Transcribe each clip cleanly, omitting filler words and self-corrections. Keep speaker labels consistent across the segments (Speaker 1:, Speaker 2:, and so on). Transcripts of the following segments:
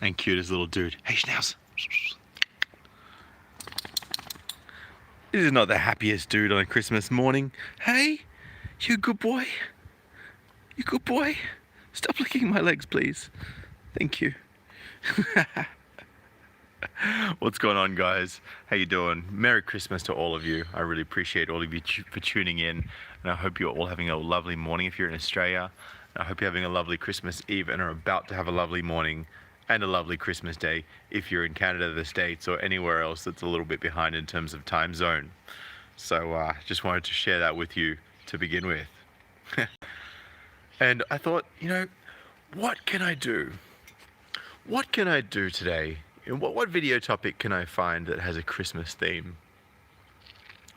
Speaker 1: And cutest little dude. Hey, Schnauz. This is not the happiest dude on a Christmas morning. Hey, you good boy? You good boy? Stop licking my legs, please. Thank you. What's going on, guys? How you doing? Merry Christmas to all of you. I really appreciate all of you for tuning in, and I hope you're all having a lovely morning if you're in Australia. I hope you're having a lovely Christmas Eve and are about to have a lovely morning and a lovely Christmas Day if you're in Canada, the States, or anywhere else that's a little bit behind in terms of time zone. So just wanted to share that with you to begin with. And I thought, what can I do? What can I do today? What video topic can I find that has a Christmas theme?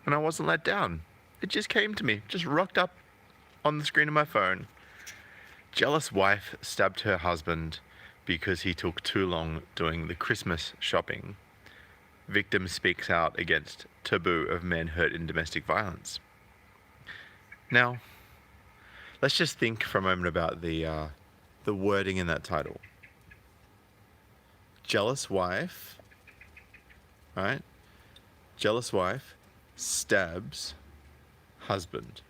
Speaker 1: And I wasn't let down. It just came to me, just rocked up on the screen of my phone. Jealous wife stabbed her husband because he took too long doing the Christmas shopping. Victim speaks out against taboo of men hurt in domestic violence. Now, let's just think for a moment about the wording in that title. Jealous wife, right? Jealous wife stabs husband.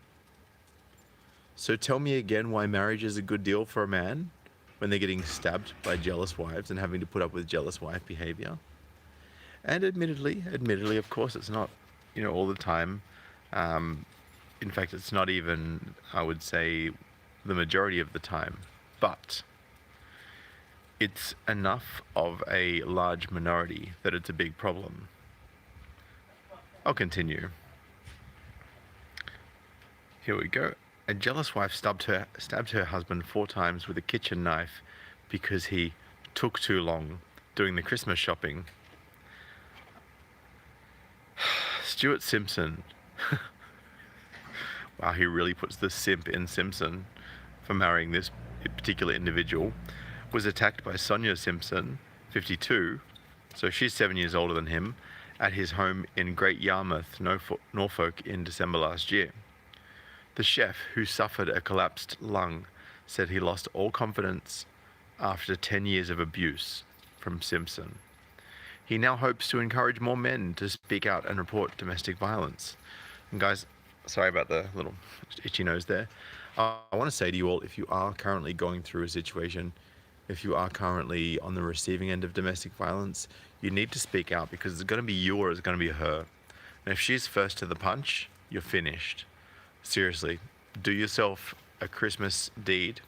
Speaker 1: So tell me again why marriage is a good deal for a man when they're getting stabbed by jealous wives and having to put up with jealous wife behavior. And admittedly, of course, it's not, all the time. In fact, it's not even, I would say, the majority of the time. But it's enough of a large minority that it's a big problem. I'll continue. Here we go. A jealous wife stabbed her husband 4 times with a kitchen knife because he took too long doing the Christmas shopping. Stuart Simpson. Wow, he really puts the simp in Simpson for marrying this particular individual. Was attacked by Sonia Simpson, 52, so she's 7 years older than him, at his home in Great Yarmouth, Norfolk, in December last year. The chef, who suffered a collapsed lung, said he lost all confidence after 10 years of abuse from Simpson. He now hopes to encourage more men to speak out and report domestic violence. And guys, sorry about the little itchy nose there. I want to say to you all, if you are currently going through a situation, if you are currently on the receiving end of domestic violence, you need to speak out, because it's going to be you or it's going to be her. And if she's first to the punch, you're finished. Seriously, do yourself a Christmas deed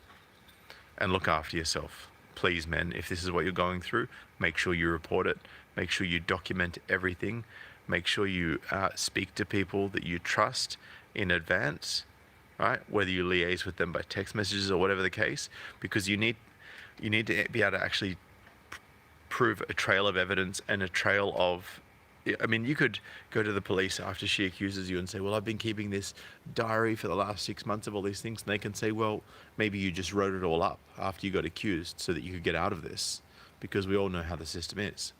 Speaker 1: and look after yourself. Please, men, if this is what you're going through, make sure you report it. Make sure you document everything. Make sure you speak to people that you trust in advance, right? Whether you liaise with them by text messages or whatever the case, because you need to be able to actually prove a trail of evidence and a trail of, you could go to the police after she accuses you and say, well, I've been keeping this diary for the last 6 months of all these things. And they can say, well, maybe you just wrote it all up after you got accused so that you could get out of this, because we all know how the system is.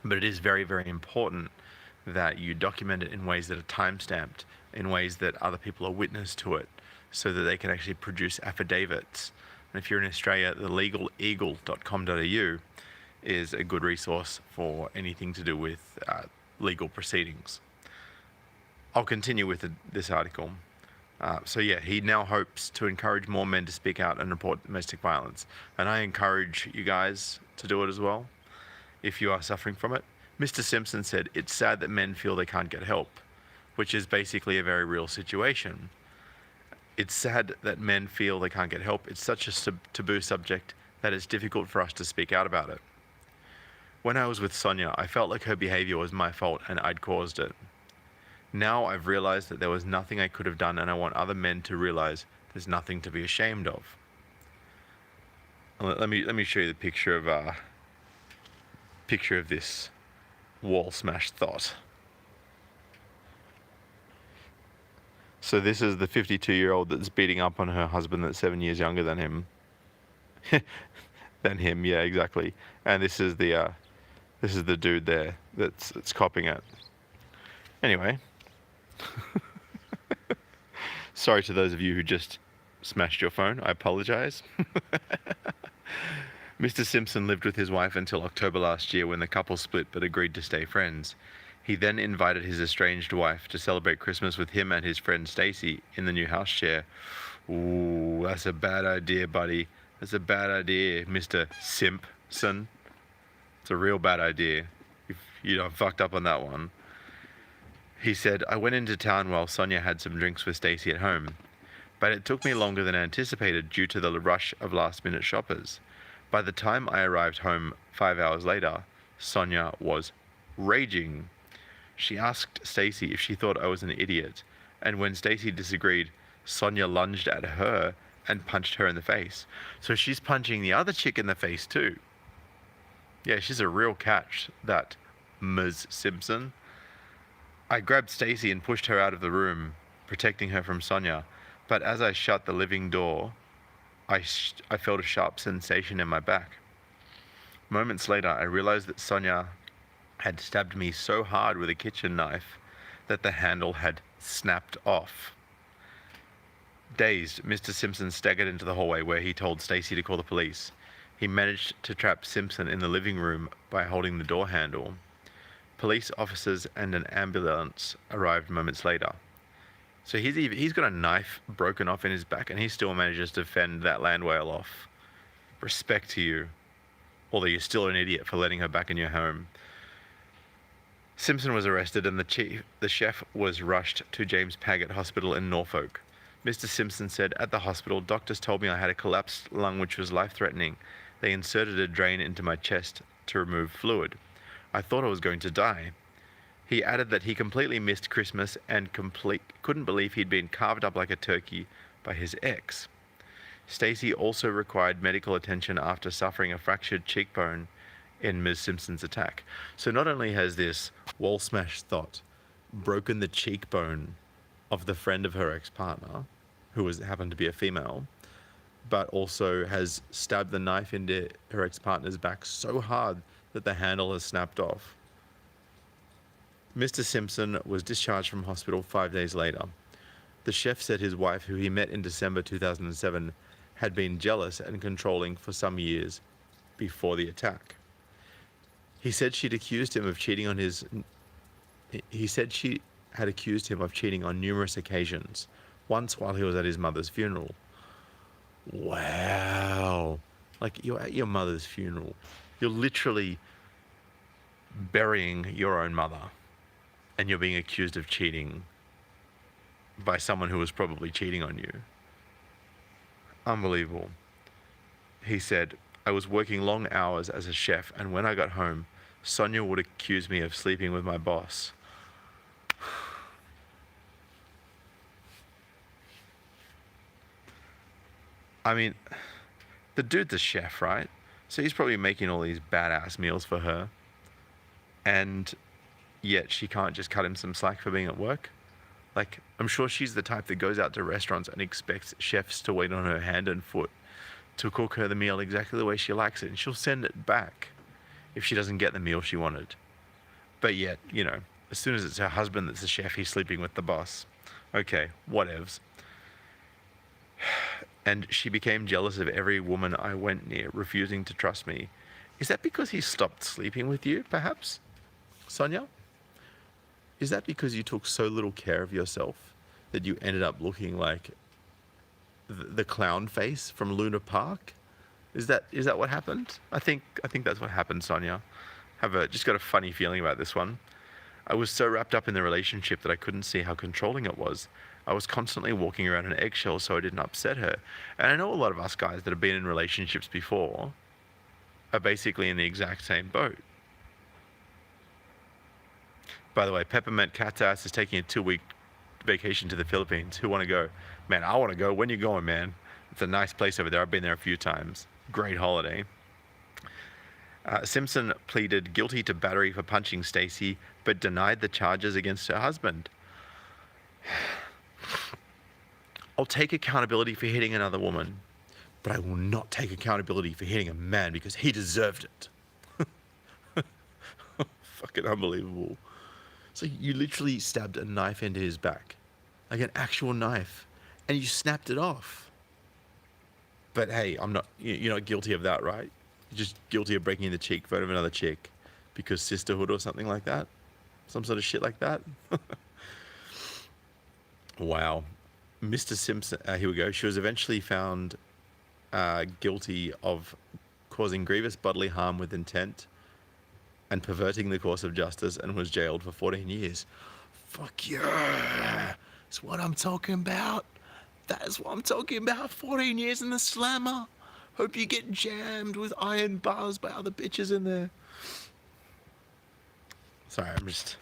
Speaker 1: But it is very, very important that you document it in ways that are time-stamped, in ways that other people are witness to it, so that they can actually produce affidavits. And if you're in Australia, the legaleagle.com.au is a good resource for anything to do with legal proceedings. I'll continue with this article. So yeah, he now hopes to encourage more men to speak out and report domestic violence. And I encourage you guys to do it as well, if you are suffering from it. Mr. Simpson said, it's sad that men feel they can't get help, which is basically a very real situation. It's sad that men feel they can't get help. It's such a taboo subject that it's difficult for us to speak out about it. When I was with Sonia, I felt like her behavior was my fault and I'd caused it. Now I've realized that there was nothing I could have done, and I want other men to realize there's nothing to be ashamed of. Let me show you the picture of this wall smash thought. So this is the 52-year-old that's beating up on her husband that's 7 years younger than him. Yeah, exactly. And this is the dude there that's copping it. Anyway, sorry to those of you who just smashed your phone. I apologize. Mr. Simpson lived with his wife until October last year when the couple split but agreed to stay friends. He then invited his estranged wife to celebrate Christmas with him and his friend Stacy in the new house share. Ooh, that's a bad idea, buddy. That's a bad idea, Mr. Simpson. It's a real bad idea. You know, fucked up on that one. He said, I went into town while Sonia had some drinks with Stacy at home, but it took me longer than anticipated due to the rush of last-minute shoppers. By the time I arrived home 5 hours later, Sonia was raging. She asked Stacy if she thought I was an idiot, and when Stacy disagreed, Sonia lunged at her and punched her in the face. So she's punching the other chick in the face too. Yeah, she's a real catch, that Ms. Simpson. I grabbed Stacy and pushed her out of the room, protecting her from Sonia, but as I shut the living door, I felt a sharp sensation in my back. Moments later, I realized that Sonia had stabbed me so hard with a kitchen knife that the handle had snapped off. Dazed, Mr. Simpson staggered into the hallway where he told Stacy to call the police. He managed to trap Simpson in the living room by holding the door handle. Police officers and an ambulance arrived moments later. So he's got a knife broken off in his back and he still manages to fend that land whale off. Respect to you. Although you're still an idiot for letting her back in your home. Simpson was arrested and the chef was rushed to James Paget Hospital in Norfolk. Mr. Simpson said, at the hospital, doctors told me I had a collapsed lung which was life-threatening. They inserted a drain into my chest to remove fluid. I thought I was going to die. He added that he completely missed Christmas and couldn't believe he'd been carved up like a turkey by his ex. Stacy also required medical attention after suffering a fractured cheekbone in Ms. Simpson's attack. So not only has this wall smash thought broken the cheekbone of the friend of her ex-partner, who happened to be a female, but also has stabbed the knife into her ex-partner's back so hard that the handle has snapped off. Mr. Simpson was discharged from hospital 5 days later. The chef said his wife, who he met in December 2007, had been jealous and controlling for some years before the attack. He said she had accused him of cheating on numerous occasions, once while he was at his mother's funeral. Wow. Like, you're at your mother's funeral. You're literally burying your own mother, and you're being accused of cheating by someone who was probably cheating on you. Unbelievable. He said, I was working long hours as a chef, and when I got home, Sonia would accuse me of sleeping with my boss. I mean, the dude's a chef, right? So he's probably making all these badass meals for her. And yet she can't just cut him some slack for being at work. Like, I'm sure she's the type that goes out to restaurants and expects chefs to wait on her hand and foot to cook her the meal exactly the way she likes it. And she'll send it back if she doesn't get the meal she wanted. But yet, you know, as soon as it's her husband that's the chef, he's sleeping with the boss. Okay, whatevs. And she became jealous of every woman I went near, refusing to trust me. Is that because he stopped sleeping with you, perhaps, Sonia? Is that because you took so little care of yourself that you ended up looking like the clown face from Luna Park? Is that what happened? I think that's what happened, Sonia. Just got a funny feeling about this one. I was so wrapped up in the relationship that I couldn't see how controlling it was. I was constantly walking around on eggshells so I didn't upset her. And I know a lot of us guys that have been in relationships before are basically in the exact same boat. By the way, Peppermint Cat's Ass is taking a 2-week vacation to the Philippines. Who want to go? Man, I want to go. When you going, man? It's a nice place over there. I've been there a few times. Great holiday. Simpson pleaded guilty to battery for punching Stacy, but denied the charges against her husband. I'll take accountability for hitting another woman, but I will not take accountability for hitting a man because he deserved it. Fucking unbelievable. So you literally stabbed a knife into his back, like an actual knife, and you snapped it off. But hey, you're not guilty of that, right? just guilty of breaking the cheekbone of another chick because sisterhood or something like that. Some sort of shit like that. Wow. Mr. Simpson, here we go. She was eventually found guilty of causing grievous bodily harm with intent and perverting the course of justice, and was jailed for 14 years. Fuck yeah. That's what I'm talking about. That's what I'm talking about. 14 years in the slammer. Hope you get jammed with iron bars by other bitches in there. Sorry, I'm just...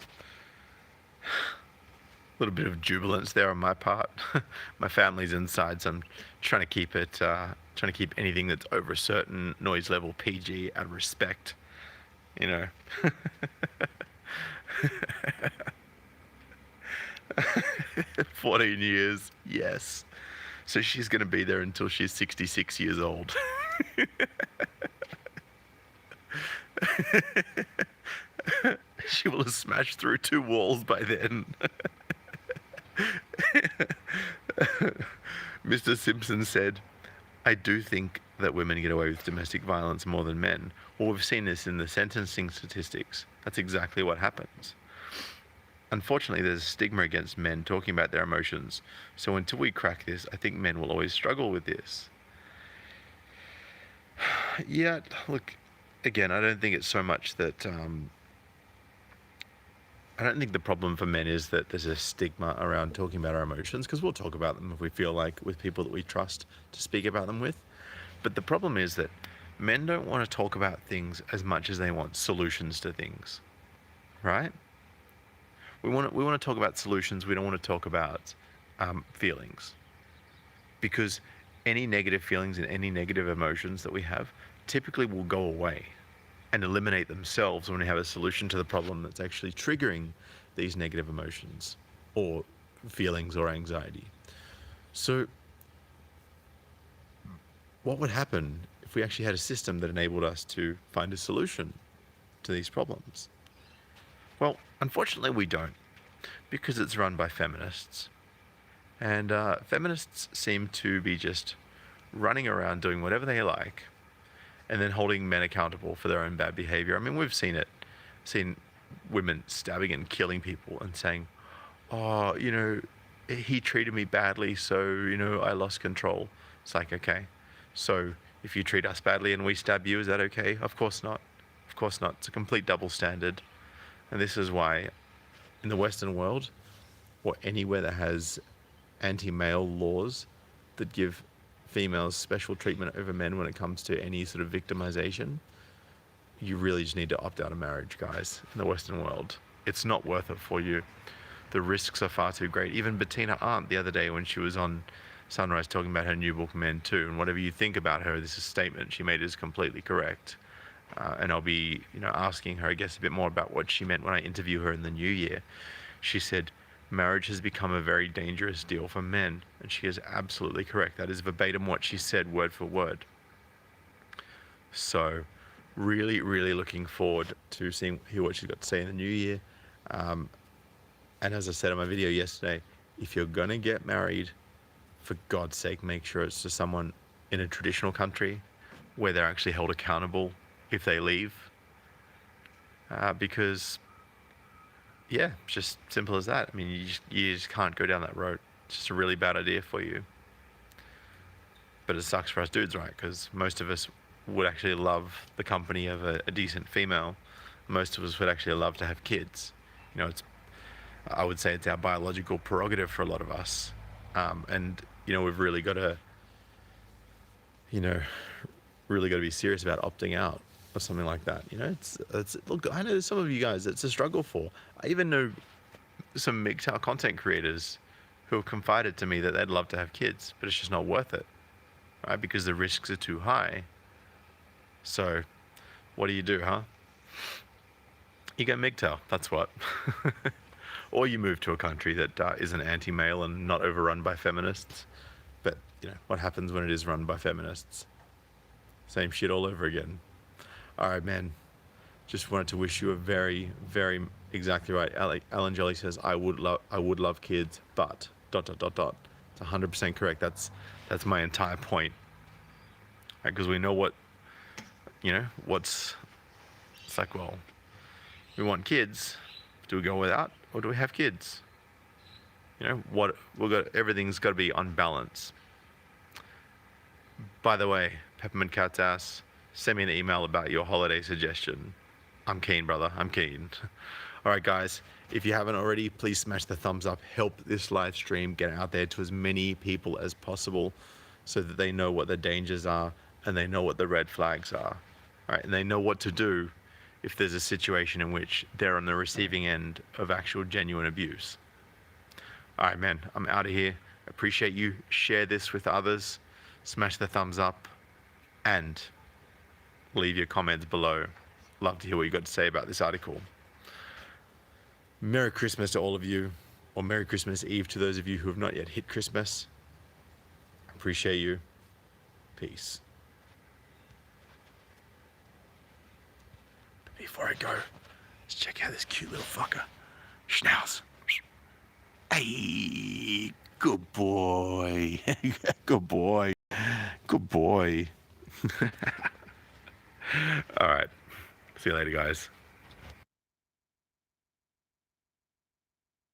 Speaker 1: a little bit of jubilance there on my part. My family's inside, so I'm trying to keep it, trying to keep anything that's over a certain noise level PG out of respect, you know. 14 years, yes. So she's going to be there until she's 66 years old. She will have smashed through 2 walls by then. Mr. Simpson said, I do think that women get away with domestic violence more than men. Well, we've seen this in the sentencing statistics. That's exactly what happens. Unfortunately, there's a stigma against men talking about their emotions. So until we crack this, I think men will always struggle with this. Yeah, look, again, I don't think it's so much that... I don't think the problem for men is that there's a stigma around talking about our emotions, because we'll talk about them if we feel like with people that we trust to speak about them with. But the problem is that men don't want to talk about things as much as they want solutions to things, right? We want to talk about solutions. We don't want to talk about feelings, because any negative feelings and any negative emotions that we have typically will go away and eliminate themselves when we have a solution to the problem that's actually triggering these negative emotions or feelings or anxiety. So what would happen if we actually had a system that enabled us to find a solution to these problems? Well, unfortunately we don't, because it's run by feminists. And feminists seem to be just running around doing whatever they like, and then holding men accountable for their own bad behavior. I mean, we've seen women stabbing and killing people and saying, oh, you know, he treated me badly, so, you know, I lost control. It's like, okay, so if you treat us badly and we stab you, is that okay? Of course not. Of course not. It's a complete double standard. And this is why in the Western world, or anywhere that has anti-male laws that give females special treatment over men when it comes to any sort of victimization, you really just need to opt out of marriage, guys, in the Western world. It's not worth it for you. The risks are far too great. Even Bettina Arndt the other day when she was on Sunrise talking about her new book, Men Too, and whatever you think about her, this statement she made is completely correct. And I'll be, you know, asking her, I guess, a bit more about what she meant when I interview her in the new year. She said, marriage has become a very dangerous deal for men, and she is absolutely correct. That is verbatim what she said, word for word. So really, really looking forward to hear what she's got to say in the new year. And as I said in my video yesterday, if you're gonna get married, for God's sake, make sure it's to someone in a traditional country where they're actually held accountable if they leave. Because yeah, it's just simple as that. I mean, you just can't go down that road. It's just a really bad idea for you. But it sucks for us dudes, right? Because most of us would actually love the company of a decent female. Most of us would actually love to have kids. You know, I would say it's our biological prerogative for a lot of us. And, you know, we've really got to, be serious about opting out or something like that. You know, it's look, I know some of you guys it's a struggle for. I even know some MGTOW content creators who have confided to me that they'd love to have kids, but it's just not worth it, right? Because the risks are too high. So what do, huh? You go MGTOW, that's what. Or you move to a country that isn't anti-male and not overrun by feminists. But, you know, what happens when it is run by feminists? Same shit all over again. All right, man. Just wanted to wish you a very, very exactly right. Alan Jolly says, I would love kids, but ... It's 100% correct. That's my entire point. Because we know what, you know, it's like, well, we want kids. Do we go without, or do we have kids? You know, everything's got to be on balance. By the way, Peppermint Cat's ass, send me an email about your holiday suggestion. I'm keen, brother. I'm keen. All right, guys. If you haven't already, please smash the thumbs up. Help this live stream get out there to as many people as possible so that they know what the dangers are and they know what the red flags are. All right, and they know what to do if there's a situation in which they're on the receiving end of actual genuine abuse. All right, man, I'm out of here. Appreciate you. Share this with others. Smash the thumbs up and leave your comments below. Love to hear what you got to say about this article. Merry Christmas to all of you, or Merry Christmas Eve to those of you who have not yet hit Christmas. Appreciate you. Peace. But before I go, let's check out this cute little fucker. Schnauz. Hey, good boy. Good boy. Good boy. All right. See you later, guys.